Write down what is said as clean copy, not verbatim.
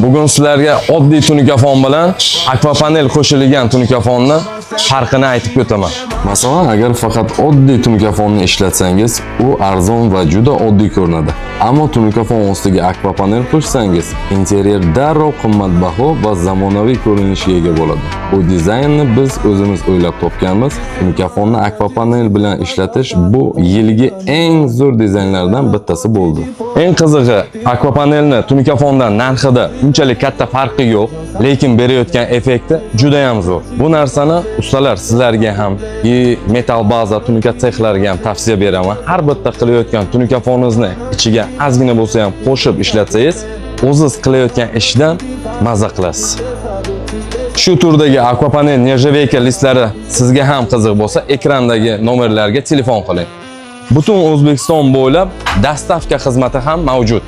Bugun sizlarga oddiy tunikafon bilan akvapanel qo'shilgan tunikafonni farqini aytib o'taman. Masalan, agar faqat oddiy tunikafonni ishlatsangiz, u arzon va juda oddiy ko'rinadi. Ammo tunikafon ostiga akvapanel qo'shsangiz, interyer darrov qimmatbaho va zamonaviy ko'rinishga ega bo'ladi. Bu dizaynni biz o'zimiz o'ylab topganmiz. Tunikafonni akvapanel bilan ishlatish bu yilgi eng zo'r dizaynlardan bittasi bo'ldi. Eng qizig'i, akvapanelni tunikafondan narxida unchalik katta farqi yo'q, lekin berayotgan effekti juda ham zo'r. Bu narsani ustalar sizlarga ham, metal baza tunika sexlariga ham tavsiya beraman. Har bitta qilayotgan tunikafoningizni ichiga ozgina bo'lsa ham qo'shib ishlatsangiz, o'zingiz qilayotgan ishdan mazza qilasiz. Shu turdagi akvapanel nержавейка listlari sizga ham qiziq bo'lsa, ekrandagi nomerlarga telefon qiling. Butun O'zbekiston bo'ylab dostavka xizmati ham mavjud.